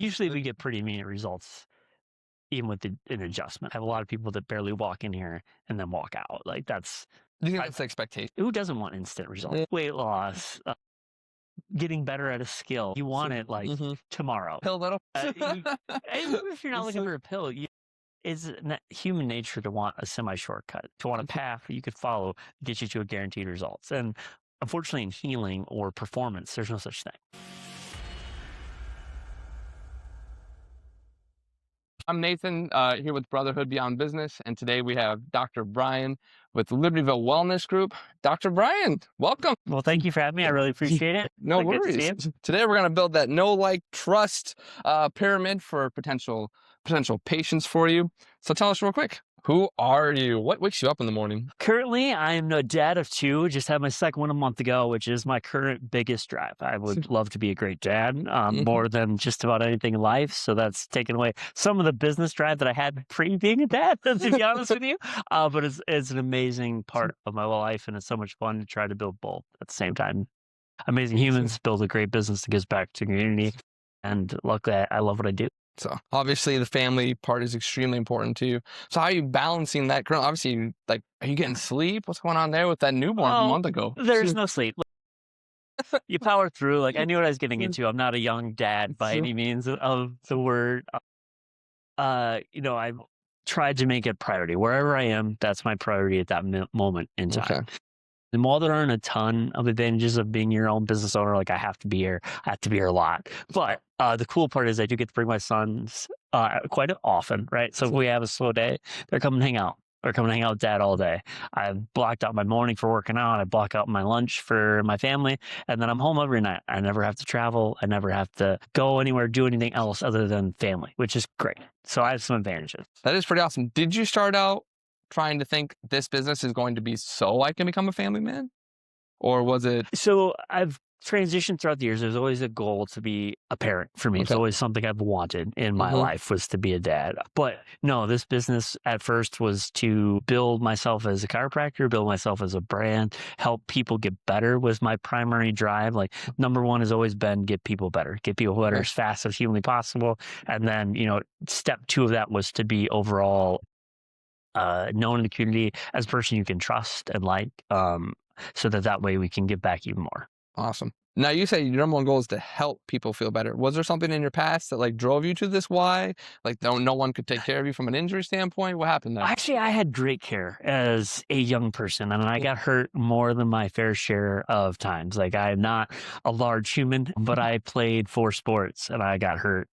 Usually we get pretty immediate results, even with an adjustment. I have a lot of people that barely walk in here and then walk out. Like Do you think I, that's the expectation? who doesn't want instant results? Yeah. Weight loss, getting better at a skill. You want it like Mhm. tomorrow. Pill that'll Even if you're not It's looking like for a pill, it's human nature to want a semi shortcut, to want a path that you could follow, get you to a guaranteed results. And unfortunately, in healing or performance, there's no such thing. I'm Nathan, here with Brotherhood Beyond Business, and today we have Dr. Brian with Libertyville Wellness Group. Dr. Brian, welcome. Well, thank you for having me. I really appreciate it. No Good to see worries. you. Today we're going to build that know, like, trust pyramid for potential patients for you. So tell us real quick, who are you? What wakes you up in the morning? Currently, I'm a dad of two. Just had my second one a month ago, which is my current biggest drive. I would love to be a great dad, more than just about anything in life. So that's taken away some of the business drive that I had pre being a dad, to be honest with you. But it's an amazing part of my life, and it's so much fun to try to build both at the same time. Amazing humans build a great business that gives back to the community, and luckily, I love what I do. So obviously the family part is extremely important to you. So how are you balancing that? Obviously, like, are you getting sleep? What's going on there with that newborn from a Oh, month ago? there's no sleep. You power through. Like I knew what I was getting into. I'm not a young dad by any means of the word. I've tried to make it priority. Wherever I am, that's my priority at that moment in time. Okay. And while there aren't a ton of advantages of being your own business owner, like I have to be here a lot. But the cool part is I do get to bring my sons quite often, right? So if we have a slow day, they're coming to hang out. They're coming to hang out with dad all day. I've blocked out my morning for working out. I block out my lunch for my family. And then I'm home every night. I never have to travel. I never have to go anywhere, do anything else other than family, which is great. So I have some advantages. That is pretty awesome. Did you start out trying to think this business is going to be so I can become a family man? Or was it? So I've transitioned throughout the years. There's always a goal to be a parent for me. It's Okay. always something I've wanted in my life, was to be a dad. But no, this business at first was to build myself as a chiropractor, build myself as a brand, help people get better was my primary drive. Like number one has always been get people better Okay. as fast as humanly possible. And then, step two of that was to be overall known in the community as a person you can trust and like, so that way we can give back even more. Awesome. Now you say your number one goal is to help people feel better. Was there something in your past that like drove you to this why? Like no one could take care of you from an injury standpoint? What happened there? Actually, I had great care as a young person, and I got hurt more than my fair share of times. Like I'm not a large human, but I played 4 sports, and I got hurt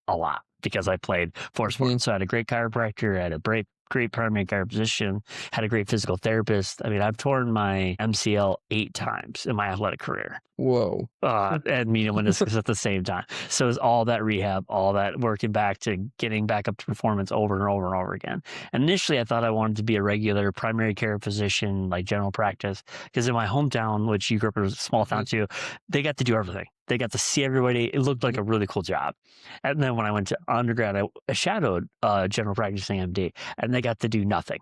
a lot because I played 4 sports. So I had a great chiropractor, I had a great primary care physician, had a great physical therapist. I mean, I've torn my MCL 8 times in my athletic career. Whoa. And medial meniscus at the same time. So it's all that rehab, all that working back to getting back up to performance over and over and over again. And initially, I thought I wanted to be a regular primary care physician, like general practice, because in my hometown, which you grew up in a small town too, they got to do everything. They got to see everybody. It looked like a really cool job. And then when I went to undergrad, I shadowed general practicing MD, and they got to do nothing.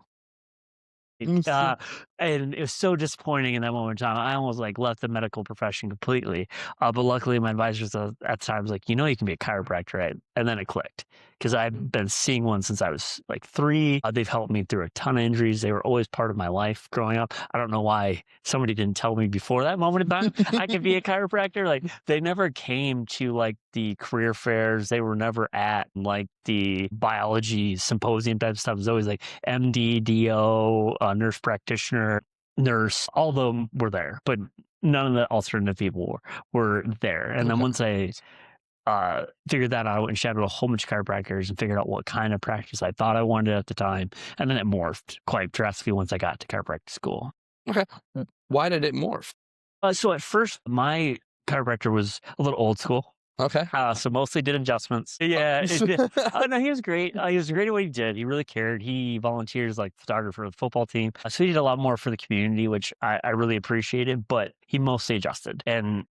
And it was so disappointing in that moment in time. I almost like left the medical profession completely. But luckily, my advisors at the time was like, you can be a chiropractor, right? And then it clicked because I've been seeing one since I was like 3. They've helped me through a ton of injuries. They were always part of my life growing up. I don't know why somebody didn't tell me before that moment in time I could be a chiropractor. Like they never came to like the career fairs. They were never at like the biology symposium type stuff. It was always like MD, DO, nurse practitioner, nurse, all of them were there, but none of the alternative people were there. And then once I figured that out and shadowed a whole bunch of chiropractors and figured out what kind of practice I thought I wanted at the time, and then it morphed quite drastically once I got to chiropractic school. Okay. Why did it morph? So at first, my chiropractor was a little old school. Okay. So mostly did adjustments. Yeah. No, he was great. He was great at what he did. He really cared. He volunteers like photographer for the football team. So he did a lot more for the community, which I really appreciated, but he mostly adjusted. And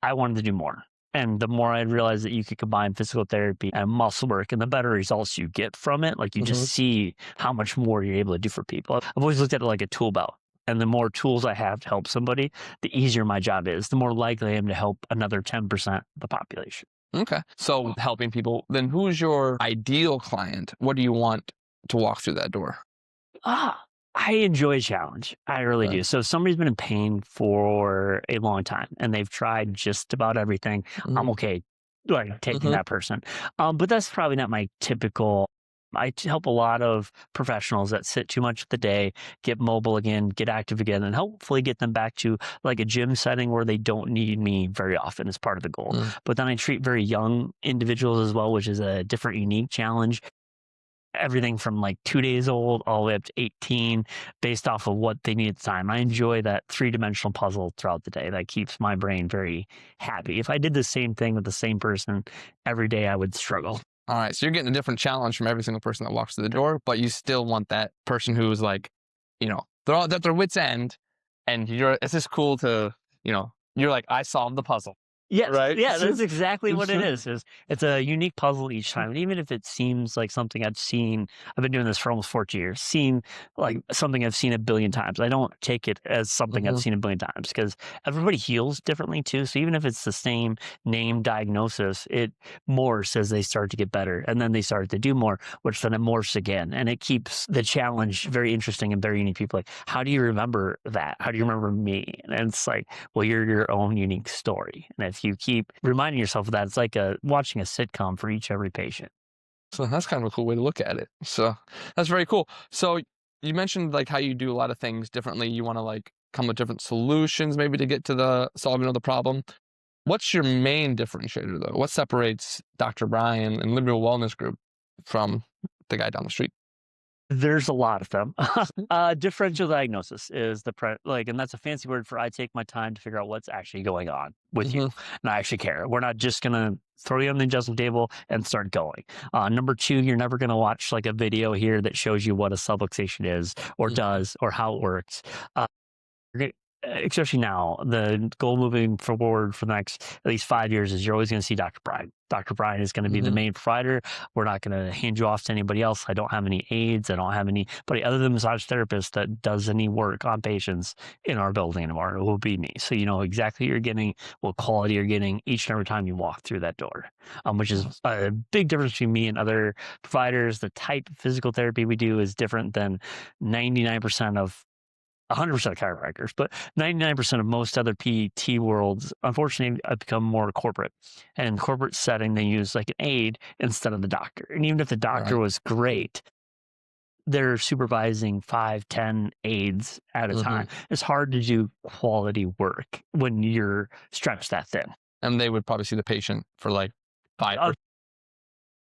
I wanted to do more. And the more I realized that you could combine physical therapy and muscle work, and the better results you get from it, like you just see how much more you're able to do for people. I've always looked at it like a tool belt. And the more tools I have to help somebody, the easier my job is, the more likely I am to help another 10% of the population. Okay. So helping people, then who's your ideal client? What do you want to walk through that door? Ah, I enjoy a challenge. I really Okay. do. So if somebody's been in pain for a long time and they've tried just about everything, I'm Mhm. okay like taking Mhm. that person. But that's probably not my typical. Help a lot of professionals that sit too much of the day, get mobile again, get active again, and hopefully get them back to like a gym setting where they don't need me very often as part of the goal. Mm. But then I treat very young individuals as well, which is a different, unique challenge, everything from like 2 days old all the way up to 18 based off of what they need at the time. I enjoy that three-dimensional puzzle throughout the day that keeps my brain very happy. If I did the same thing with the same person every day, I would struggle. All right. So you're getting a different challenge from every single person that walks through the door, but you still want that person who's like, they're all at their wits' end, and it's just cool to, you're like, I solved the puzzle, Yes, right? yeah, that's exactly what it is. It's a unique puzzle each time, and even if it seems like something I've been doing this for almost 40 years, seen like something I've seen a billion times. I don't take it as something I've Mhm. seen a billion times because everybody heals differently too. So even if it's the same name diagnosis, it morphs as they start to get better, and then they start to do more, which then it morphs again, and it keeps the challenge very interesting and very unique. People like, how do you remember that? How do you remember me? And it's like, well, you're your own unique story. And if you keep reminding yourself of that, it's like watching a sitcom for every patient. So that's kind of a cool way to look at it. So that's very cool. So you mentioned like how you do a lot of things differently. You want to like come with different solutions maybe to get to the solving of the problem. What's your main differentiator though? What separates Dr. Brian and Liberal Wellness Group from the guy down the street? There's a lot of them. Differential diagnosis is and that's a fancy word for I take my time to figure out what's actually going on with you, Mhm. and I actually care. We're not just gonna throw you on the adjustment table and start going. Number two, you're never gonna watch like a video here that shows you what a subluxation is or Mm. does or how it works. You're especially now, the goal moving forward for the next at least 5 years is you're always going to see Dr. Bryan. Dr. Bryan is going to be the Mhm. main provider. We're not going to hand you off to anybody else. I don't have any aides. I don't have anybody other than massage therapist that does any work on patients in our building anymore. It will be me. So you know exactly what you're getting, what quality you're getting each and every time you walk through that door, which is a big difference between me and other providers. The type of physical therapy we do is different than 99% of 100% of chiropractors, but 99% of most other PT worlds, unfortunately, have become more corporate. And in the corporate setting, they use like an aide instead of the doctor. And even if the doctor Right. was great, they're supervising 5, 10 aides at a time. Mhm. It's hard to do quality work when you're stretched that thin. And they would probably see the patient for like 5 A,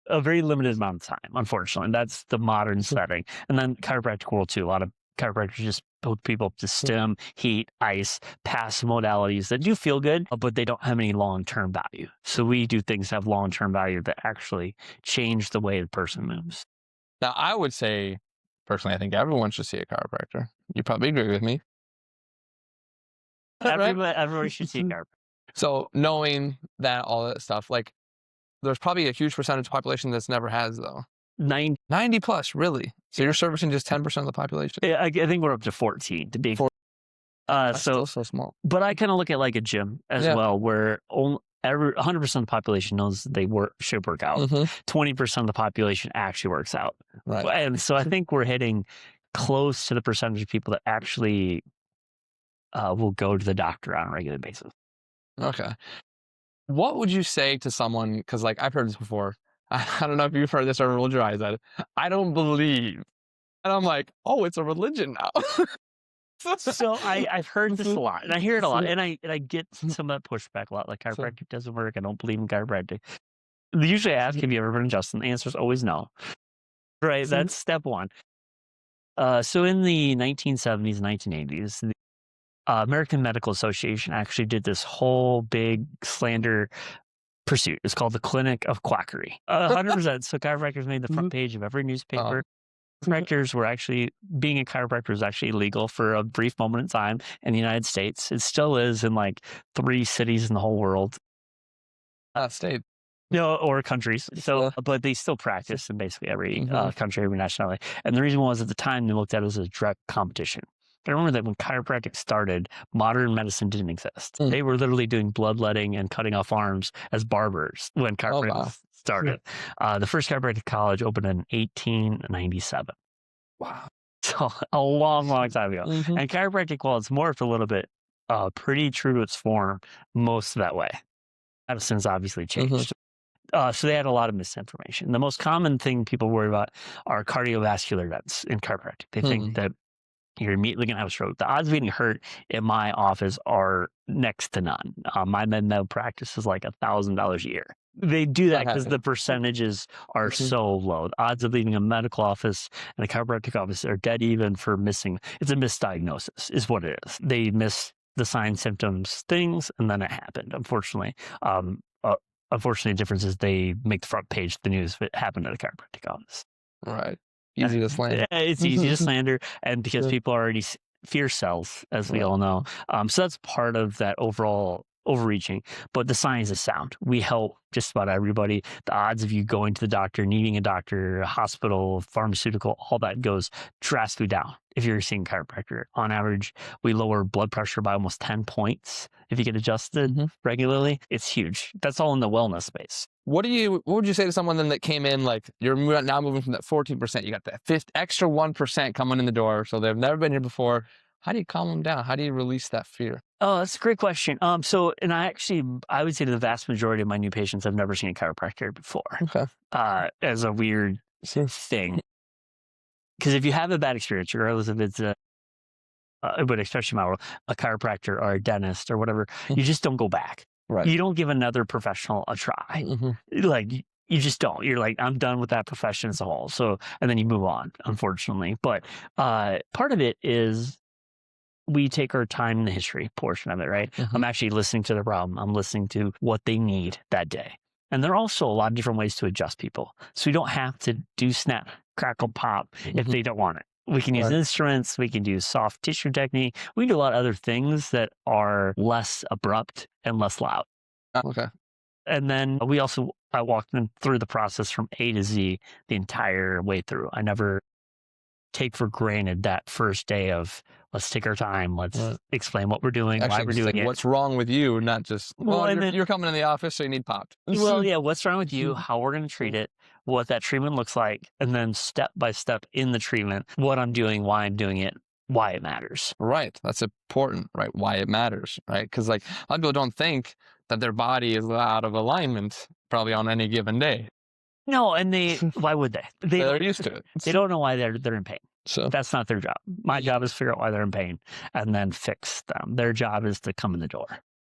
a very limited amount of time, unfortunately. And that's the modern percent. setting. And then chiropractic world too. A lot of chiropractors just hook people up to stim, heat, ice, passive modalities that do feel good, but they don't have any long-term value. So we do things that have long-term value that actually change the way the person moves. Now, I would say, personally, I think everyone should see a chiropractor. You probably agree with me, right? Everybody should see a chiropractor. So knowing that all that stuff, like there's probably a huge percentage of the population that's never has though. 9, 90 plus, really? So you're servicing just 10% of the population? I think we're up to 14 to be. For That's So, still so small. but I kind of look at like a gym as Yeah. well, where only 100% of the population knows should work out. Mhm. 20% of the population actually works out. Right. And so I think we're hitting close to the percentage of people that actually will go to the doctor on a regular basis. Okay. What would you say to someone? Because like I've heard this before. I don't know if you've heard this or rolled your eyes at it. I don't believe, and I'm like, oh, it's a religion now. So I've heard this a lot, and I hear it a lot, So- and I get some of that pushback a lot. Like chiropractic doesn't work. I don't believe in chiropractic. Usually, I ask, have you ever been adjusted? The answer is always no. Right, that's step one. So in the 1970s and 1980s, the American Medical Association actually did this whole big slander pursuit. It's called the Clinic of Quackery. 100%. So chiropractors made the front page of every newspaper. Chiropractors were actually being a chiropractor was actually illegal for a brief moment in time in the United States. It still is in like 3 cities in the whole world. State. No, or countries. So, but they still practice in basically every country, every nationality. And the reason was at the time they looked at it as a direct competition. I remember that when chiropractic started, modern medicine didn't exist. They were literally doing bloodletting and cutting off arms as barbers when chiropractic started. The first chiropractic college opened in 1897. Wow. So a long, long time ago. And chiropractic, while it's morphed a little bit, pretty true to its form most of that way. Medicine's obviously changed. So they had a lot of misinformation. The most common thing people worry about are cardiovascular events in chiropractic. They think that you're immediately going to have a stroke. The odds of getting hurt in my office are next to none. My med practice is like $1,000 a year. They do that because the percentages are so low. The odds of leaving a medical office and a chiropractic office are dead even for missing. It's a misdiagnosis is what it is. They miss the signs, symptoms, things, and then it happened, unfortunately. Unfortunately, the difference is they make the front page of the news if it happened at a chiropractic office. Right. Easy to slander. It's easy to slander, and because people are already fear cells, as we all know. So that's part of that overall overreaching. But the science is sound. We help just about everybody. The odds of you going to the doctor, needing a doctor, a hospital, pharmaceutical, all that goes drastically down if you're seeing a chiropractor. On average, we lower blood pressure by almost 10 points if you get adjusted regularly. It's huge. That's all in the wellness space. What would you say to someone then that came in, like you're now moving from that 14%, you got that extra 1% coming in the door, so they've never been here before. How do you calm them down? How do you release that fear? Oh, that's a great question. And I would say to the vast majority of my new patients, I've never seen a chiropractor before. Okay. As a weird thing. Because if you have a bad experience, regardless if it's but especially my world, a chiropractor or a dentist or whatever, you just don't go back. Right. You don't give another professional a try. Like you just don't. You're like, I'm done with that profession as a whole. So, and then you move on, unfortunately. But part of it is we take our time in the history portion of it, right? I'm actually listening to the problem. I'm listening to what they need that day. And there are also a lot of different ways to adjust people. So we don't have to do snap, crackle, pop if they don't want it. We can use instruments. We can do soft tissue technique. We can do a lot of other things that are less abrupt and less loud. Okay. And then I walked them through the process from A to Z the entire way through. I never take for granted that first day of let's take our time. Let's explain what we're doing, why we're doing it. What's wrong with you, not just, you're coming in the office, so you need popped. Well, yeah, what's wrong with you, how we're going to treat it, what that treatment looks like, and then step by step in the treatment, what I'm doing, why I'm doing it, why it matters. Right. That's important, right? Why it matters, right? Because like a lot of people don't think that their body is out of alignment probably on any given day. No, and why would they? They're used to it. They don't know why they're in pain. So that's not their job. My job is to figure out why they're in pain and then fix them. Their job is to come in the door.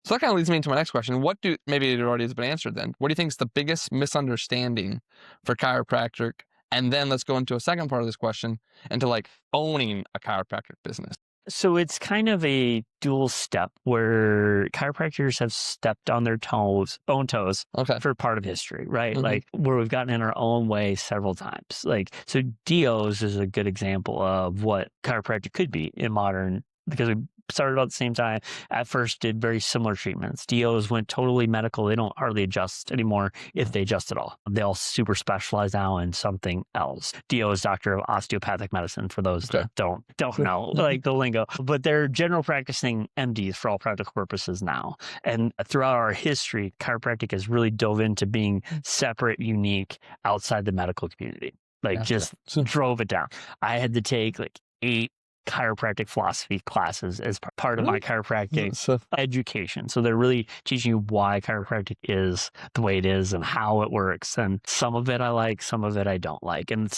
So that kind of leads me into my next question. Maybe it already has been answered then. What do you think is the biggest misunderstanding for chiropractic? And then let's go into a second part of this question, into like owning a chiropractic business. So it's kind of a dual step where chiropractors have stepped on their own toes for part of history, right? Like where we've gotten in our own way several times. Like, so DOs is a good example of what chiropractic could be in modern, because we started about the same time. At first did very similar treatments. DOs went totally medical. They don't hardly adjust anymore, if they adjust at all. They all super specialize now in something else. DO is doctor of osteopathic medicine, for those that don't know like the lingo, but they're general practicing MDs for all practical purposes now. And throughout our history, chiropractic has really dove into being separate, unique, outside the medical community. Like just drove it down. I had to take like 8 chiropractic philosophy classes as part of my chiropractic education. So they're really teaching you why chiropractic is the way it is and how it works. And some of it I like, some of it I don't like. And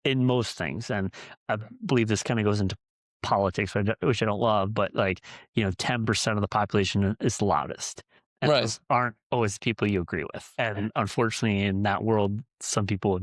in most things, and I believe this kind of goes into politics, which I don't love, but 10% of the population is the loudest. And those aren't always people you agree with. And unfortunately, in that world, some people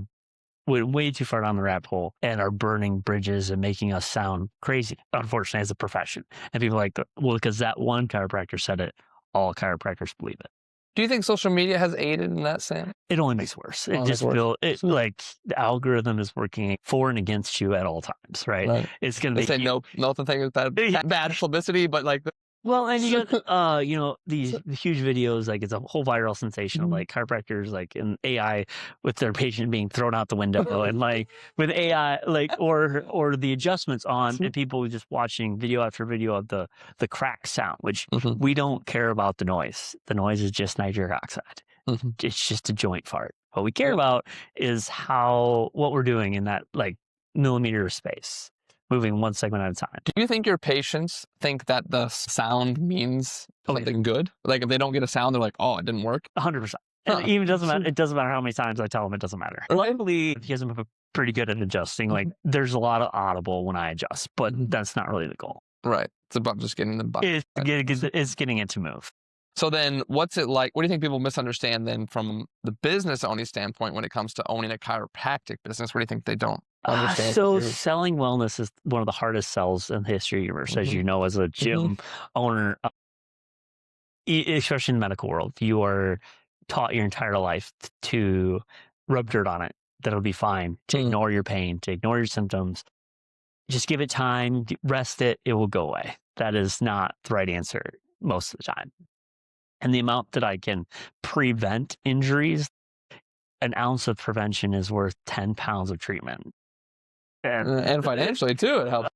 went way too far down the rabbit hole and are burning bridges and making us sound crazy, unfortunately, as a profession. And people are like, well, because that one chiropractor said it, all chiropractors believe it. Do you think social media has aided in that, Sam? It only makes it worse. It just feels like the algorithm is working for and against you at all times, right? It's going to say no nothing with that bad publicity, but like Well, and you got, these huge videos, like it's a whole viral sensation of like chiropractors, like in AI with their patient being thrown out the window and like with AI, like, or the adjustments on and people just watching video after video of the crack sound, which Mhm, we don't care about the noise. The noise is just nitric oxide. mhm. It's just a joint fart. What we care about is what we're doing in that like millimeter of space, moving one segment at a time. Do you think your patients think that the sound means Oh, yeah. something good? Like if they don't get a sound, they're like, "Oh, it didn't work." 100%. And Huh. even doesn't matter. It doesn't matter how many times I tell them. It doesn't matter. Right. Luckily, he hasn't been pretty good at adjusting. Like there's a lot of audible when I adjust, but that's not really the goal. Right. It's about just getting them back. It's getting it to move. So then what's it like? What do you think people misunderstand then from the business owning standpoint when it comes to owning a chiropractic business? What do you think they don't understand? So selling wellness is one of the hardest sells in the history of the universe, as you know, as a gym owner, especially in the medical world. You are taught your entire life to rub dirt on it. That'll be fine. To ignore your pain, to ignore your symptoms. Just give it time, rest it, it will go away. That is not the right answer most of the time. And the amount that I can prevent injuries, an ounce of prevention is worth 10 pounds of treatment. And financially too, it helps.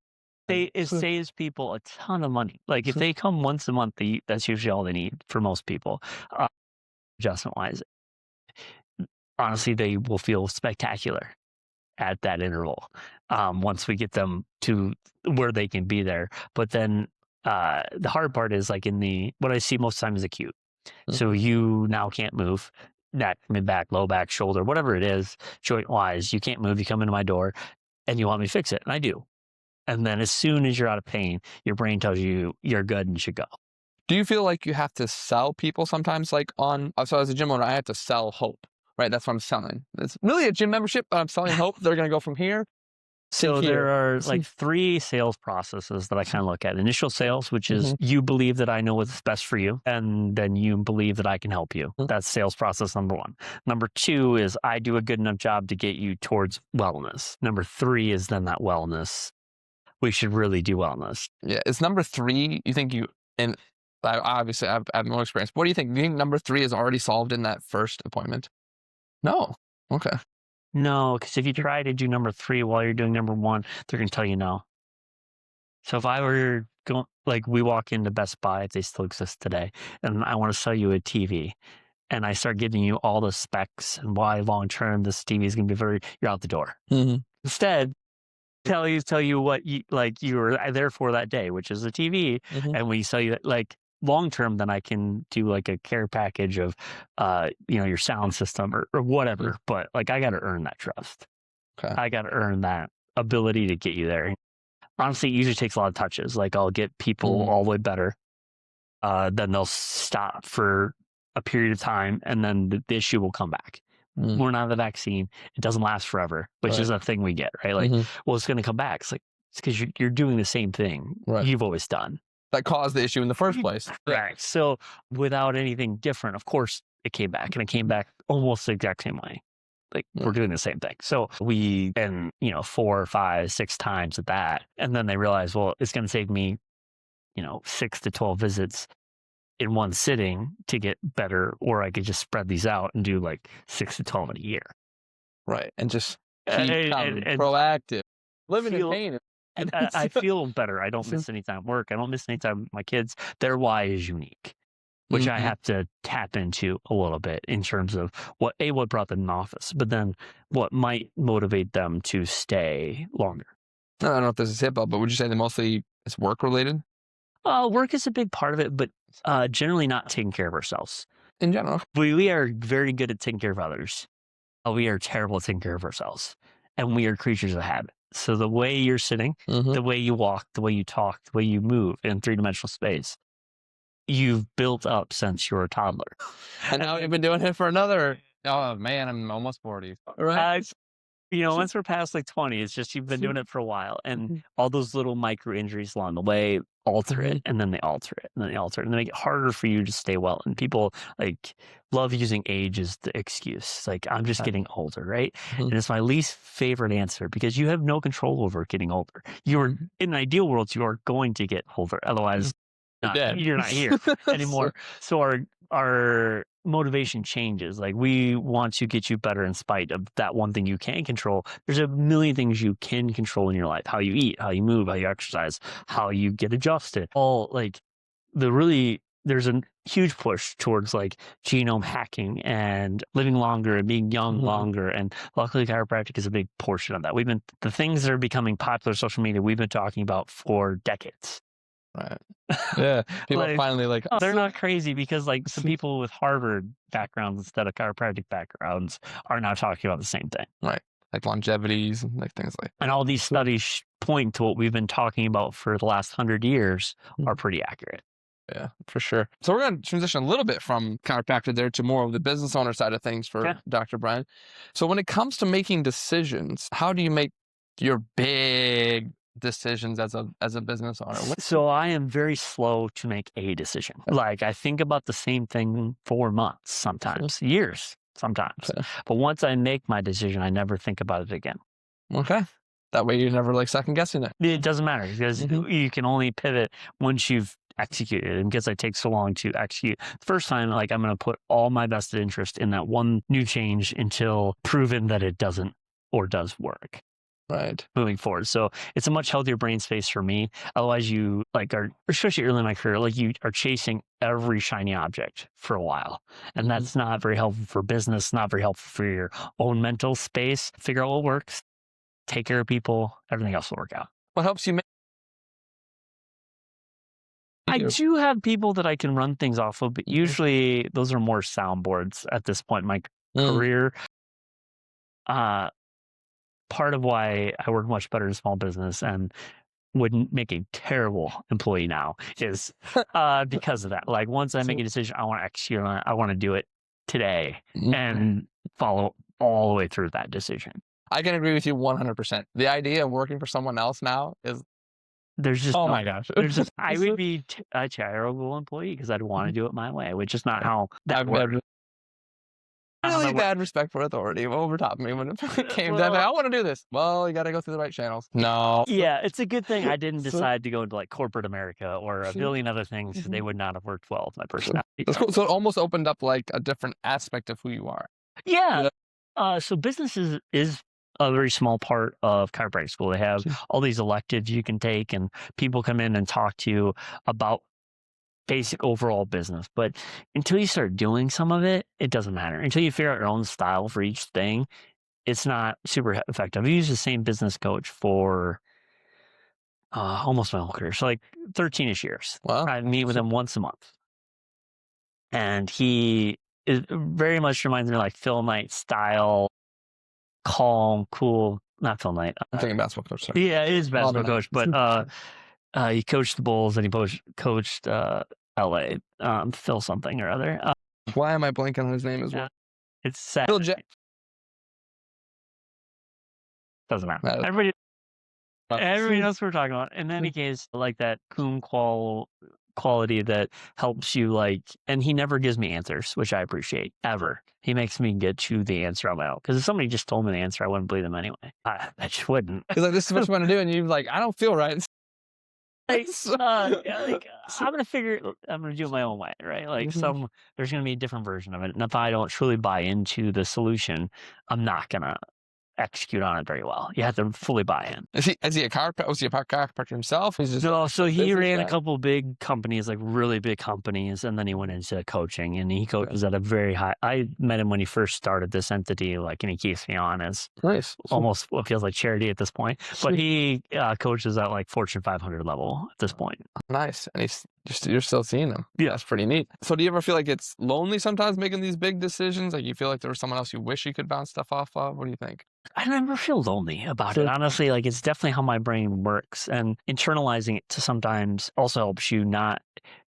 It saves people a ton of money. Like if they come once a month, that's usually all they need for most people, adjustment wise. Honestly, they will feel spectacular at that interval once we get them to where they can be there. But then the hard part is like what I see most of the time is acute. So you now can't move, neck, mid back, low back, shoulder, whatever it is, joint wise, you can't move. You come into my door and you want me to fix it. And I do. And then as soon as you're out of pain, your brain tells you you're good and you should go. Do you feel like you have to sell people sometimes like so as a gym owner, I have to sell hope, right? That's what I'm selling. It's really a gym membership, but I'm selling hope they're going to go from here. So there are like 3 sales processes that I kind of look at. Initial sales, which is you believe that I know what's best for you, and then you believe that I can help you. That's sales process number 1. Number 2 is I do a good enough job to get you towards wellness. Number 3 is then that wellness. We should really do wellness. Yeah. Is number 3, you think and obviously I have more experience. What do you think? Do you think number 3 is already solved in that first appointment? No. Okay. No, because if you try to do number 3 while you're doing number 1, they're going to tell you no. So if I were going, like we walk into Best Buy, if they still exist today, and I want to sell you a TV, and I start giving you all the specs and why long-term this TV is going to be you're out the door. Instead, tell you what you were there for that day, which is a TV, and we sell you like long term, then I can do like a care package of your sound system or whatever. But like I got to earn that trust. Okay. I got to earn that ability to get you there. Honestly, it usually takes a lot of touches. Like I'll get people all the way better, then they'll stop for a period of time, and then the issue will come back. We're not the vaccine. It doesn't last forever, which is a thing we get, right? Like, well, it's going to come back. It's like, it's because you're doing the same thing you've always done. That caused the issue in the first place. Correct. So without anything different, of course, it came back, and it came back almost the exact same way. Like we're doing the same thing. So we, 4, 5, 6 times at that. And then they realize, well, it's going to take me, 6 to 12 visits in one sitting to get better, or I could just spread these out and do like 6 to 12 in a year. Right. And just keep and proactive. Living in pain. And I feel better. I don't miss any time at work. I don't miss any time with my kids. Their why is unique, which I have to tap into a little bit in terms of what brought them in the office, but then what might motivate them to stay longer. I don't know if this is hip up, but would you say that mostly it's work related? Work is a big part of it, but generally not taking care of ourselves. In general. We are very good at taking care of others. We are terrible at taking care of ourselves. And we are creatures of habit. So the way you're sitting, the way you walk, the way you talk, the way you move in 3-dimensional space, you've built up since you were a toddler. And now you've been doing it for another, oh man, I'm almost 40. Right. Once we're past like 20, it's just you've been doing it for a while. And all those little micro injuries along the way alter it, and then they alter it, and then they alter it, and they make it harder for you to stay well. And people like love using age as the excuse. Like, I'm just getting older, right? And it's my least favorite answer because you have no control over getting older. You're in an ideal world, you are going to get older. Otherwise, You're dead. you're not here anymore. So our motivation changes. Like, we want to get you better in spite of that one thing you can't control. There's a million things you can control in your life: how you eat, how you move, how you exercise, how you get adjusted. All like there's a huge push towards like genome hacking and living longer and being young longer. And luckily chiropractic is a big portion of that. The things that are becoming popular on social media, we've been talking about for decades. Right. Yeah. People Like, finally like, they're not crazy, because like some people with Harvard backgrounds instead of chiropractic backgrounds are now talking about the same thing. right. Like longevities and like things like And all these studies point to what we've been talking about for the last 100 years are pretty accurate. Yeah, for sure. So we're going to transition a little bit from chiropractor there to more of the business owner side of things for Dr. Brian. So when it comes to making decisions, how do you make your big decisions as a business owner? So I am very slow to make a decision. Like, I think about the same thing for months, sometimes years, sometimes. But once I make my decision, I never think about it again. Okay. That way you're never like second guessing it. It doesn't matter, because you can only pivot once you've executed. And because I take so long to execute, the first time, like, I'm going to put all my vested interest in that one new change until proven that it doesn't or does work. Right. Moving forward. So it's a much healthier brain space for me. Otherwise, you like are, especially early in my career, like, you are chasing every shiny object for a while. And that's not very helpful for business, not very helpful for your own mental space. Figure out what works, take care of people, everything else will work out. What helps you make? I do have people that I can run things off of, but usually those are more soundboards at this point in my career. Part of why I work much better in small business and wouldn't make a terrible employee now is because of that. Like, once I make a decision, I want to execute on it. I want to do it today and follow all the way through that decision. I can agree with you 100%. The idea of working for someone else now is, there's just my gosh. There's just I would be a terrible employee because I'd want to do it my way, which is not how that works. Really bad respect for authority overtopped me when it came down to, I want to do this. Well, you got to go through the right channels. No. Yeah, it's a good thing I didn't decide to go into like corporate America or a billion other things, because they would not have worked well with my personality. That's cool. So it almost opened up like a different aspect of who you are. Yeah. So business is a very small part of chiropractic school. They have all these electives you can take, and people come in and talk to you about basic overall business. But until you start doing some of it, it doesn't matter. Until you figure out your own style for each thing, it's not super effective. I use the same business coach for almost my whole career. So like 13-ish years. Wow. I meet with him once a month. And he very much reminds me of like Phil Knight style, calm, cool, not Phil Knight. I'm thinking basketball coach. Sorry. Yeah, it is basketball coach, but he coached the Bulls and he coached LA, Phil something or other. Why am I blanking on his name as well? It's sad. Phil Doesn't matter. Everybody knows what we're talking about. In any case, like that coon quality that helps you, like, and he never gives me answers, which I appreciate, ever. He makes me get to the answer on my own. Because if somebody just told me the answer, I wouldn't believe them anyway. I just wouldn't. He's like, this is what you want to do, and you're like, I don't feel right. I'm gonna do it my own way, right? Like, there's gonna be a different version of it, and if I don't truly buy into the solution, I'm not gonna execute on it very well. You have to fully buy in. Is he a chiropractor? Was he a chiropractor himself? No, so he ran a couple big companies, like really big companies, and then he went into coaching, and he coaches at a very high. I met him when he first started this entity, like, and he keeps me on as almost what feels like charity at this point. But he coaches at like Fortune 500 level at this point. Nice, and you're still seeing him. Yeah, that's pretty neat. So do you ever feel like it's lonely sometimes making these big decisions? Like, you feel like there was someone else you wish you could bounce stuff off of? What do you think? I never feel lonely about it. Honestly, like, it's definitely how my brain works, and internalizing it to sometimes also helps you not.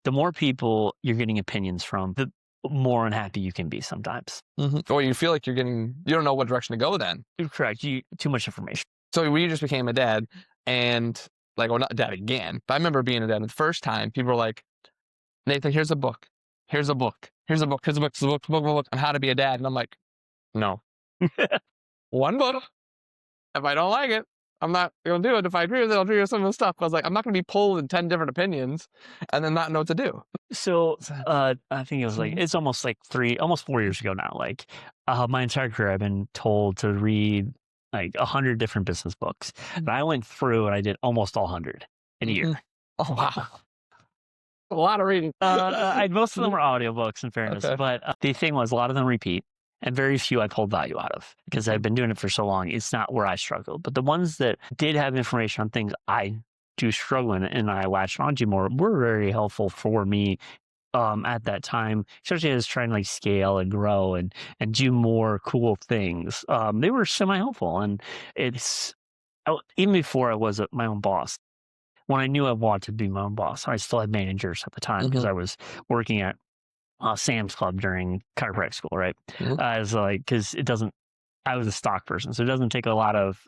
The more people you're getting opinions from, the more unhappy you can be sometimes. Or you feel like you don't know what direction to go then. Correct. Too much information. So when you just became a dad, and like, well, not a dad again, but I remember being a dad the first time, people were like, Nathan, here's a book. Here's a book. Here's a book. Here's a book. Here's a book on how to be a dad. And I'm like, no. One book. If I don't like it, I'm not going to do it. If I agree with it, I'll agree with some of the stuff. I was like, I'm not going to be pulled in 10 different opinions and then not know what to do. So, So, I think it was like, mhm, it's almost like almost 4 years ago now. Like, my entire career, I've been told to read like 100 different business books. And I went through and I did almost all 100 in a year. mhm. Oh, wow. A lot of reading. Most of them Mhm. were audiobooks, in fairness, Okay. but the thing was, a lot of them repeat, and very few I pulled value out of because I've Mhm. been doing it for so long. It's not where I struggled, but the ones that did have information on things I do struggle in and I latched onto more were very helpful for me at that time, especially as I was trying to like scale and grow and do more cool things. They were semi helpful, and it's even before I was my own boss. When I knew I wanted to be my own boss, I still had managers at the time because Mhm. I was working at Sam's Club during chiropractic school, right? Mhm. I was like, because it doesn't. I was a stock person, so it doesn't take a lot of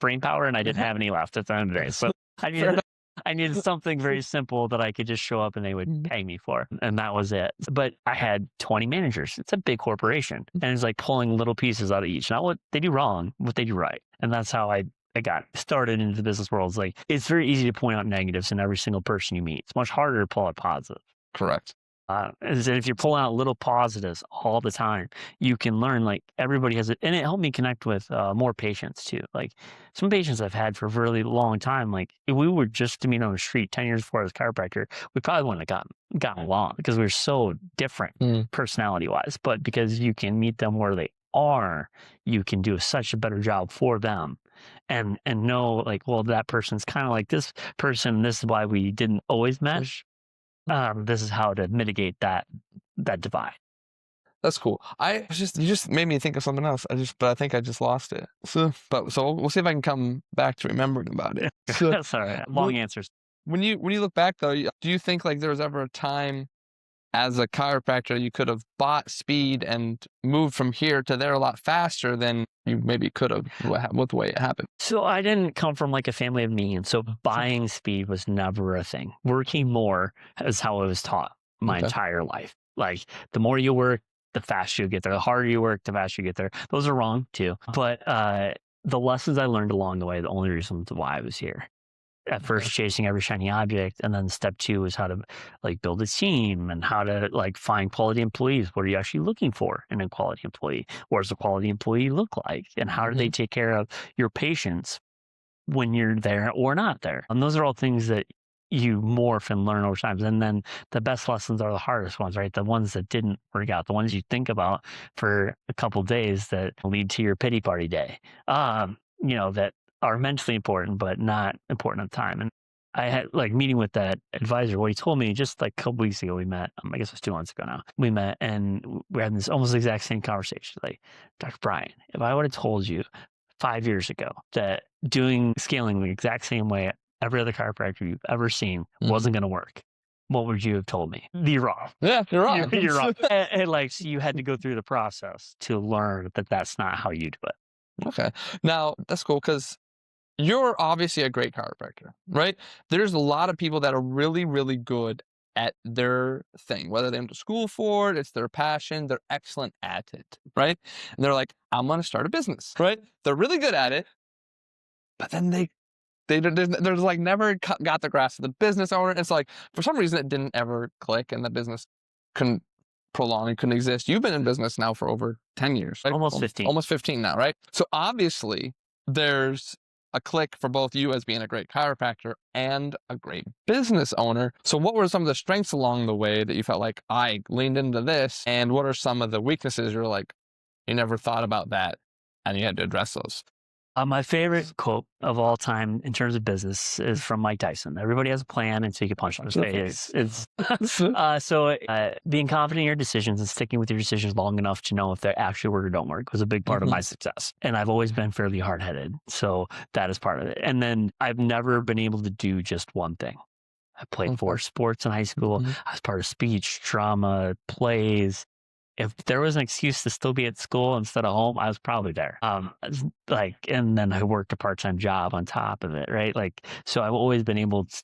brain power, and I didn't have any left at the end of the day. So I Fair needed enough. I needed something very simple that I could just show up and they would Mhm. pay me for, and that was it. But I had 20 managers. It's a big corporation, and it's like pulling little pieces out of each, not what they do wrong, what they do right, and that's how I got started into the business world. It's like it's very easy to point out negatives in every single person you meet. It's much harder to pull out positive. Correct. Is that if you're pulling out little positives all the time, you can learn like everybody has it. And it helped me connect with more patients too. Like some patients I've had for a really long time, like if we were just to meet on the street 10 years before I was a chiropractor, we probably wouldn't have gotten along because we're so different Mm. personality wise. But because you can meet them where they are, you can do such a better job for them and know like, well, that person's kind of like this person. This is why we didn't always mesh. This is how to mitigate that divide. That's cool. I was just you just made me think of something else. But I think I just lost it. So we'll see if I can come back to remembering about it. So That's all right. when Long answers. when you look back though, do you think like there was ever a time as a chiropractor you could have bought speed and moved from here to there a lot faster than you maybe could have with the way it happened? So I didn't come from like a family of means. So buying speed was never a thing. Working more is how I was taught my Okay. entire life. Like the more you work, the faster you get there. The harder you work, the faster you get there. Those are wrong too. But the lessons I learned along the way, the only reason why I was here. At Okay. first chasing every shiny object, and then step two is how to like build a team and how to like find quality employees. What are you actually looking for in a quality employee? What does a quality employee look like, and how do they Mhm. take care of your patients when you're there or not there? And those are all things that you morph and learn over time. And then the best lessons are the hardest ones, right? The ones that didn't work out, the ones you think about for a couple days that lead to your pity party day. That are mentally important but not important at the time. And I had like meeting with that advisor. What he told me just like a couple weeks ago, we met. I guess it was 2 months ago now. We met and we had this almost exact same conversation. Like, Dr. Brian, if I would have told you 5 years ago that doing scaling the exact same way every other chiropractor you've ever seen Mhm. wasn't going to work, what would you have told me? You're wrong. Yeah, you're You're, wrong. you're wrong. And like, so you had to go through the process to learn that that's not how you do it. Okay. Now that's cool because you're obviously a great chiropractor, right? There's a lot of people that are really, really good at their thing, whether they went to school for it, it's their passion, they're excellent at it, right? And they're like, I'm going to start a business, right? They're really good at it, but then there's like never got the grasp of the business owner. It's like for some reason it didn't ever click, and the business couldn't prolong and couldn't exist. You've been in business now for over 10 years, right? Almost 15. Almost 15 now, right? So obviously there's a click for both you as being a great chiropractor and a great business owner. So what were some of the strengths along the way that you felt like I leaned into this, and what are some of the weaknesses you're like you never thought about that and you had to address those? My favorite quote of all time in terms of business is from Mike Tyson. Everybody has a plan until you get punched in the face. It's being confident in your decisions and sticking with your decisions long enough to know if they actually work or don't work was a big part of my success. And I've always been fairly hard headed, so that is part of it. And then I've never been able to do just one thing. I played four sports in high school. Mhm. I was part of speech, drama, plays. If there was an excuse to still be at school instead of home, I was probably there. And then I worked a part-time job on top of it, right? Like, so I've always been able to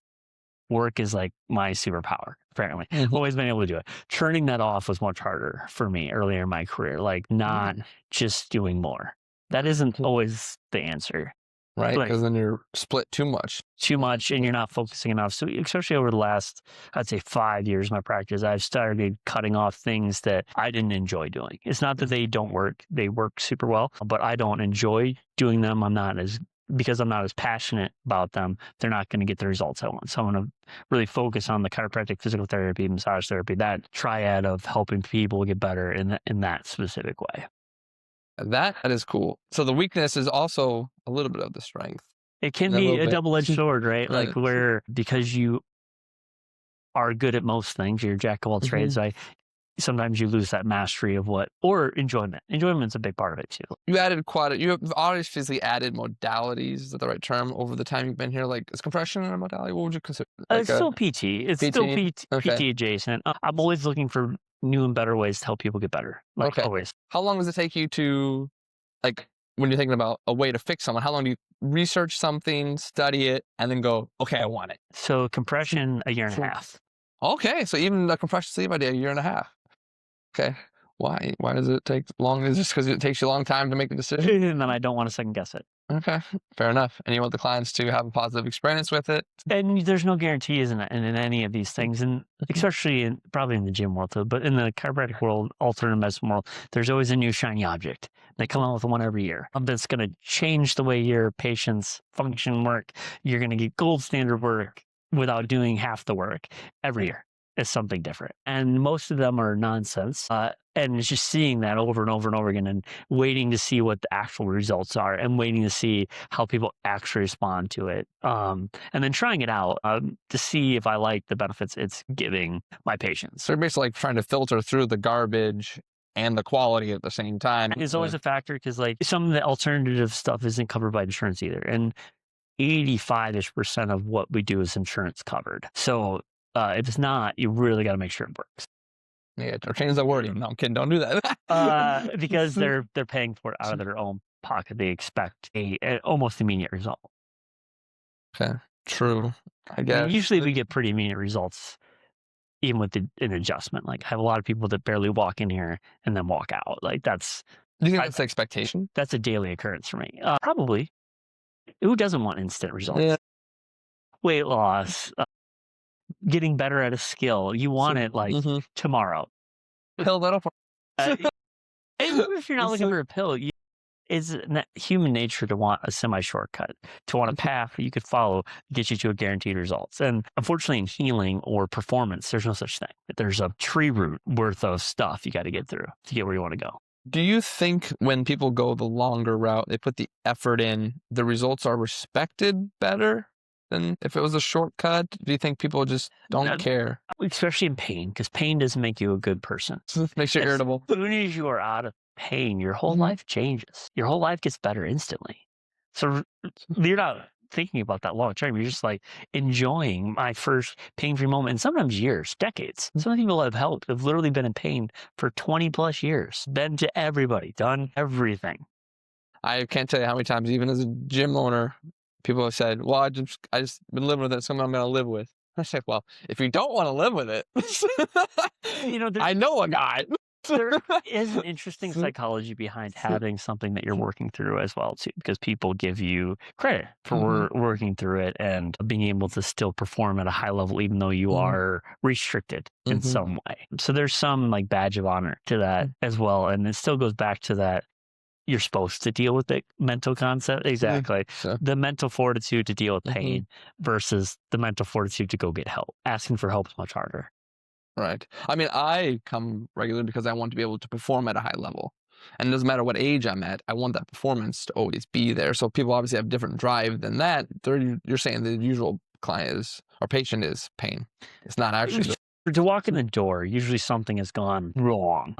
work is like my superpower, apparently. I've Mhm. always been able to do it. Turning that off was much harder for me earlier in my career, like not just doing more. That isn't always the answer. right? Like Because then you're split too much. too much and you're not focusing enough. So especially over the last, I'd say 5 years, my practice, I've started cutting off things that I didn't enjoy doing. It's not that they don't work. They work super well, but I don't enjoy doing them. Because I'm not as passionate about them, they're not going to get the results I want. So I'm going to really focus on the chiropractic, physical therapy, massage therapy, that triad of helping people get better in that specific way. That is cool. So the weakness is also a little bit of the strength. It can A be little a bit. double-edged sword, right? Right. Like where, because you are good at most things, you're a jack of all trades, right? Sometimes you lose that mastery of or enjoyment. Enjoyment's a big part of it too. You have obviously added modalities, is that the right term, over the time you've been here? Like, is compression a modality? What would you consider? It's still PT. It's still PT? PT Okay. adjacent. I'm always looking for new and better ways to help people get better. Like Okay. always. How long does it take you to, like, when you're thinking about a way to fix someone, how long do you research something, study it, and then go, okay, I want it? So compression, a year and a half. Okay, so even the compression sleeve idea, a year and a half. Okay. Why? Why does it take long? Is it just because it takes you a long time to make the decision? And then I don't want to second guess it. Okay, fair enough. And you want the clients to have a positive experience with it? And there's no guarantees in any of these things, and especially probably in the gym world, but in the chiropractic world, alternative medicine world, there's always a new shiny object. They come out with one every year that's going to change the way your patients function, work. You're going to get gold standard work without doing half the work every year. It's something different, and most of them are nonsense. And it's just seeing that over and over and over again, and waiting to see what the actual results are, and waiting to see how people actually respond to it, and then trying it out to see if I like the benefits it's giving my patients. So you're basically like trying to filter through the garbage and the quality at the same time. It's always a factor because like some of the alternative stuff isn't covered by insurance either, and 85% of what we do is insurance covered. So if it's not, you really got to make sure it works. Yeah, or change the wording. No, I'm kidding. Don't do that. Because they're paying for it out of their own pocket. They expect an almost immediate result. Okay, true. I And guess. usually we get pretty immediate results, even with an adjustment. Like I have a lot of people that barely walk in here and then walk out. Like Do you think that's the expectation? that's a daily occurrence for me. Probably. Who doesn't want instant results? Yeah. Weight loss, getting better at a skill. You want it like tomorrow. Pill that'll. Even if you're not looking for a pill, it's human nature to want a semi-shortcut, to want a path that you could follow to get you to a guaranteed results. And unfortunately, in healing or performance, there's no such thing. There's a tree root worth of stuff you got to get through to get where you want to go. Do you think when people go the longer route, they put the effort in, the results are respected better than if it was a shortcut? Do you think people just don't care? Especially in pain, because pain doesn't make you a good person. Makes you irritable. As soon as you are out of pain, your whole life changes. Your whole life gets better instantly. So you're not thinking about that long term. You're just like enjoying my first pain-free moment, and sometimes years, decades. Some people I've helped have literally been in pain for 20 plus years, been to everybody, done everything. I can't tell you how many times, even as a gym owner, people have said, well, I just been living with it, something I'm going to live with. I say, well, if you don't want to live with it, I know a guy. There is an interesting psychology behind having something that you're working through as well, too, because people give you credit for working through it and being able to still perform at a high level, even though you are restricted in some way. So there's some like badge of honor to that as well. And it still goes back to that. You're supposed to deal with the mental concept. Exactly. So. The mental fortitude to deal with pain versus the mental fortitude to go get help. Asking for help is much harder. Right. I mean, I come regularly because I want to be able to perform at a high level. And it doesn't matter what age I'm at, I want that performance to always be there. So people obviously have different drive than that. You're saying the usual client is, or patient is pain. It's not actually. To walk in the door, usually something has gone wrong.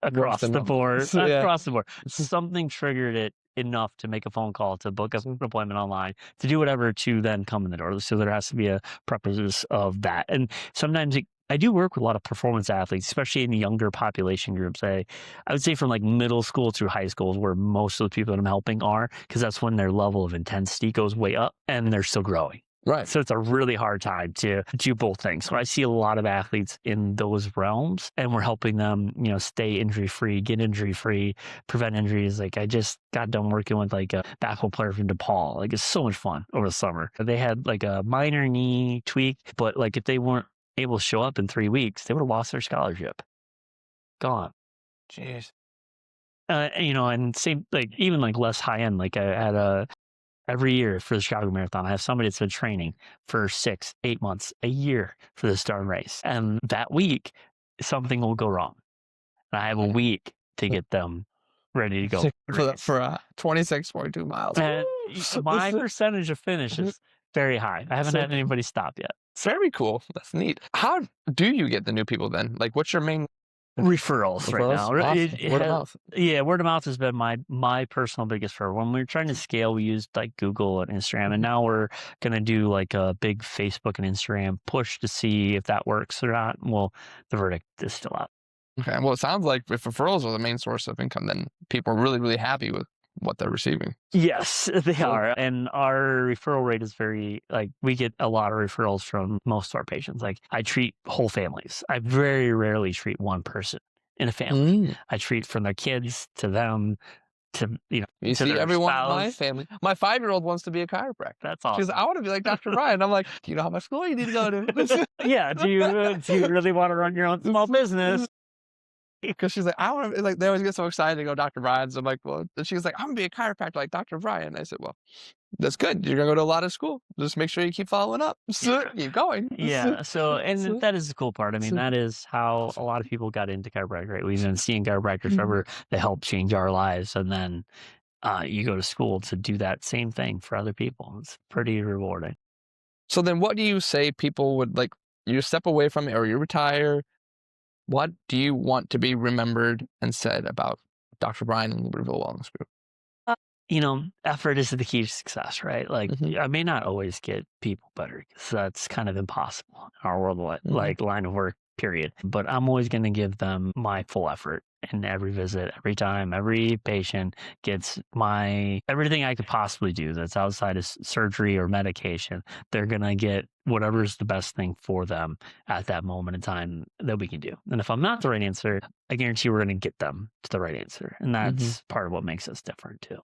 Across the board. Across the board. Something triggered it enough to make a phone call, to book an appointment online, to do whatever to then come in the door. So there has to be a preface of that. And sometimes I do work with a lot of performance athletes, especially in the younger population groups. I would say from like middle school through high school is where most of the people that I'm helping are, because that's when their level of intensity goes way up and they're still growing. Right. So it's a really hard time to do both things. So I see a lot of athletes in those realms, and we're helping them, stay injury free, get injury free, prevent injuries. Like I just got done working with like a basketball player from DePaul. Like it's so much fun over the summer. They had like a minor knee tweak, but like if they weren't able to show up in 3 weeks, they would have lost their scholarship. Gone. Jeez. And same, like even like less high end, like I had every year for the Chicago Marathon, I have somebody that's been training for 6, 8 months, a year for this darn race. And that week, something will go wrong. And I have a week to get them ready to go. For 26.2 miles. And my percentage of finish is very high. I haven't had anybody stop yet. Very cool. That's neat. How do you get the new people then? Like, what's your main referrals right now? Awesome. Word of mouth. Yeah, word of mouth has been my personal biggest referral. When we were trying to scale, we used like Google and Instagram, and now we're gonna do like a big Facebook and Instagram push to see if that works or not. Well, the verdict is still out. Okay. Well, it sounds like if referrals are the main source of income, then people are really, really happy with what they're receiving. Yes, they are. And our referral rate is very, like, we get a lot of referrals from most of our patients. Like, I treat whole families. I very rarely treat one person in a family. I treat from their kids to them to, You to see their everyone in my spouse. family. My 5-year-old wants to be a chiropractor. That's She's awesome. like, I want to be like Dr. Ryan. I'm like, do you know how much school you need to go to? Yeah. Do you really want to run your own small business? Because she's like, I want to, like, they always get so excited to go Dr. Brian. So I'm like, well, and she's like, I'm going to be a chiropractor like Dr. Brian. I said, well, that's good. You're going to go to a lot of school. Just make sure you keep following up. Keep going. Yeah. So, and that is the cool part. I mean, that is how a lot of people got into chiropractic, right? We've been seeing chiropractors forever. They help change our lives. And then you go to school to do that same thing for other people. It's pretty rewarding. So then what do you say people would like, you step away from it or you retire? What do you want to be remembered and said about Dr. Brian and Libertyville Wellness Group? Effort is the key to success, right? Like, I may not always get people better because that's kind of impossible in our world, like line of work, period. But I'm always going to give them my full effort in every visit, every time, every patient gets everything I could possibly do that's outside of surgery or medication. They're going to get whatever's the best thing for them at that moment in time that we can do. And if I'm not the right answer, I guarantee we're going to get them to the right answer. And that's part of what makes us different too.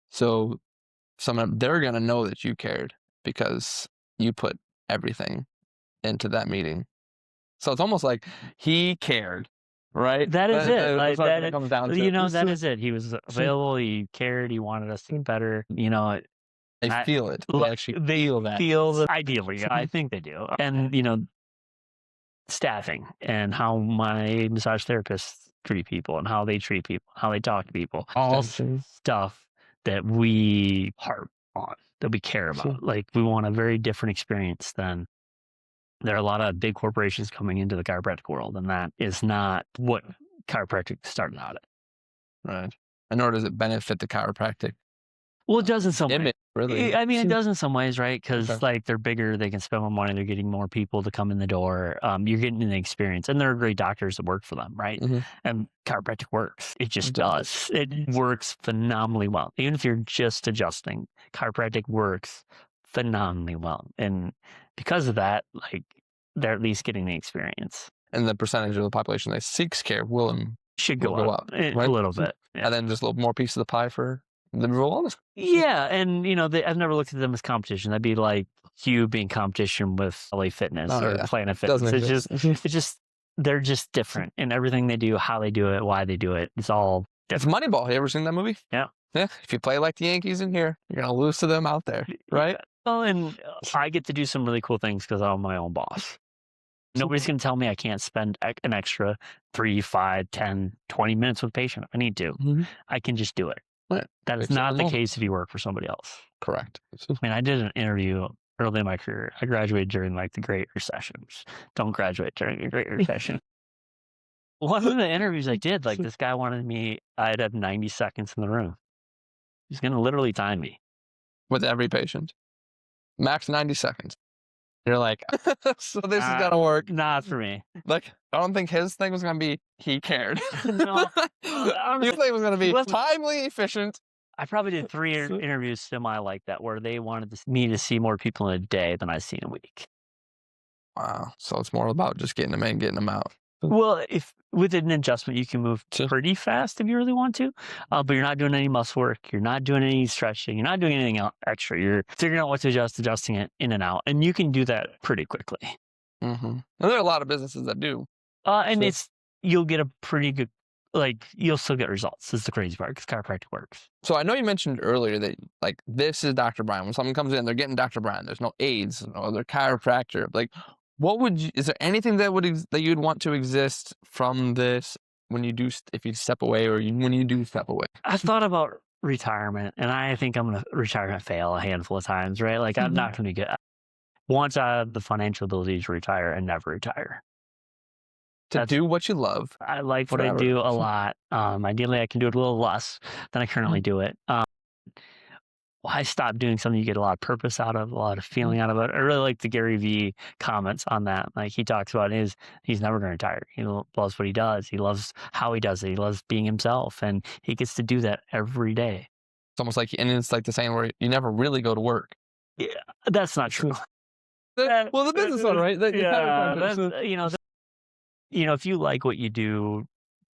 So they're going to know that you cared because you put everything into that meeting. So it's almost like he cared, right? That is it. Like that comes down to. that is it. He was available. He cared. He wanted us to get better. They feel it. They actually feel that. Ideally, I think they do. And staffing and how my massage therapists treat people and how they treat people, how they talk to people, all stuff that we harp on, that we care about. Like we want a very different experience than there are a lot of big corporations coming into the chiropractic world, and that is not what chiropractic started out at. Right. And nor does it benefit the chiropractic. Well, it does in some ways. Really. I mean, it does in some ways, right? Because like they're bigger, they can spend more money, they're getting more people to come in the door. You're getting the experience, and there are great doctors that work for them, right? And chiropractic works. It just does. It works phenomenally well. Even if you're just adjusting, chiropractic works phenomenally well. And because of that, like they're at least getting the experience. And the percentage of the population that seeks care should go up right? A little bit. Yeah. And then just a little more piece of the pie for Libertyville Wellness. Yeah, and I've never looked at them as competition. That'd be like you being competition with LA Fitness or Planet Fitness. It's just they're just different in everything they do, how they do it, why they do it. It's all different. It's Moneyball. You ever seen that movie? Yeah. Yeah. If you play like the Yankees in here, you're gonna lose to them out there, right? Yeah. Well, and I get to do some really cool things because I'm my own boss. Nobody's going to tell me I can't spend an extra 3, 5, 10, 20 minutes with a patient if I need to. I can just do it. Right. That is not the case if you work for somebody else. Correct. I mean, I did an interview early in my career. I graduated during like the Great Recession. Don't graduate during the Great Recession. One of the interviews I did, like this guy wanted me, I'd have 90 seconds in the room. He's going to literally time me. With every patient. Max 90 seconds. You're like, so this is going to work. Not for me. Like, I don't think his thing was going to be, he cared. No. Your thing was going to be timely, efficient. I probably did 3 So interviews semi like that, where they wanted me to see more people in a day than I see in a week. wow. So it's more about just getting them in, getting them out. Well, if with an adjustment, you can move Sure. pretty fast if you really want to, but you're not doing any muscle work. You're not doing any stretching. You're not doing anything extra. You're figuring out what to adjust, adjusting it in and out, and you can do that pretty quickly. Mm-hmm. And there are a lot of businesses that do. And So, you'll get a pretty good, you'll still get results. Is the crazy part, because chiropractic works. so I know you mentioned earlier that like this is Dr. Brian. When someone comes in, they're getting Dr. Brian. There's no aids, no other chiropractor. Like, what would you? Is there anything that that you'd want to exist from this when you do, if you step away, or when you do step away? I thought about retirement, and I think I'm gonna retire and fail a handful of times. Right, like I'm not gonna get once I have the financial ability to retire and never retire. To That's do what you love I like what I forever. do a lot. Ideally, I can do it a little less than I currently do it. Why stop doing something you get a lot of purpose out of, a lot of feeling out of it? I really like the Gary Vee comments on that. Like he talks about he's never going to retire. He loves what he does. He loves how he does it. He loves being himself, and he gets to do that every day. It's almost like, and it's like the saying where you never really go to work. Yeah, that's not true. Well, the business one, right? The Yeah, chiropractor, so- if you like what you do,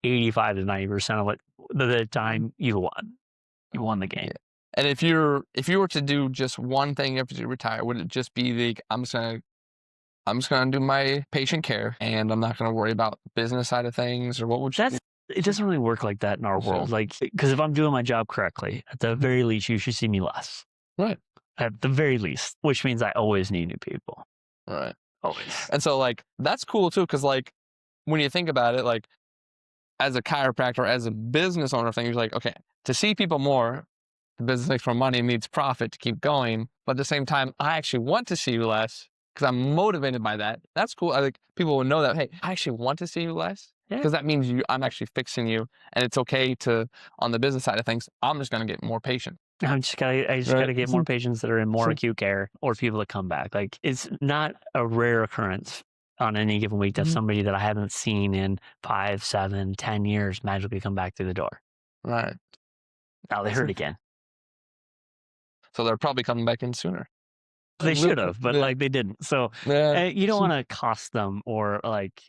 85 to 90% of the time, you won the game. Yeah. And if you were to do just one thing after you retire, would it just be the I'm just gonna do my patient care and I'm not gonna worry about the business side of things, or what would you? It doesn't really work like that in our Sure. world. Like, because if I'm doing my job correctly, at the very least, you should see me less. Right. At the very least, which means I always need new people. Right. Always. And so like that's cool too, because like when you think about it, like as a chiropractor, as a business owner thing, you're like, okay, to see people more, the business makes more money, needs profit to keep going. But at the same time, I actually want to see you less because I'm motivated by that. That's cool. I think people will know that, hey, I actually want to see you less because that means I'm actually fixing you. And it's okay to, on the business side of things, I'm just going to get more patient. I just gotta get more patients that are in more acute care, or people that come back. Like, it's not a rare occurrence on any given week that somebody that I haven't seen in 5, 7, 10 years magically come back through the door. Right. Now they hurt again. So they're probably coming back in sooner. They should have, but like they didn't. So you don't want to cost them or like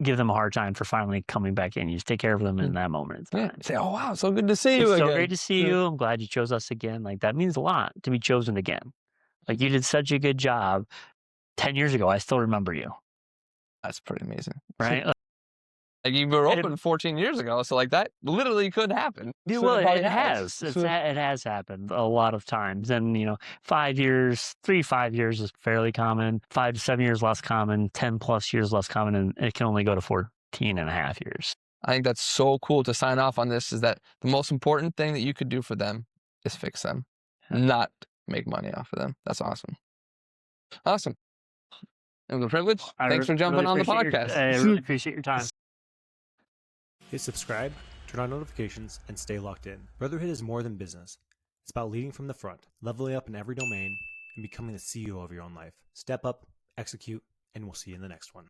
give them a hard time for finally coming back in. You just take care of them in that moment. Yeah. Say, oh wow, so good to see you It's again. so great to see you. I'm glad you chose us again. Like that means a lot to be chosen again. Like you did such a good job 10 years ago. I still remember you. That's pretty amazing. Right? Like you were open 14 years ago, so like that literally could happen. Yeah, So well, it it probably has. It has happened a lot of times. And 5 years, 3 to 5 years is fairly common. 5 to 7 years less common. 10 plus years less common, and it can only go to 14 and a half years. I think that's so cool to sign off on this. Is that the most important thing that you could do for them is fix them, not make money off of them. That's awesome. Awesome. It was a privilege. Thanks for jumping on the podcast. I really appreciate your time. Hit subscribe, turn on notifications, and stay locked in. Brotherhood is more than business. It's about leading from the front, leveling up in every domain, and becoming the CEO of your own life. Step up, execute, and we'll see you in the next one.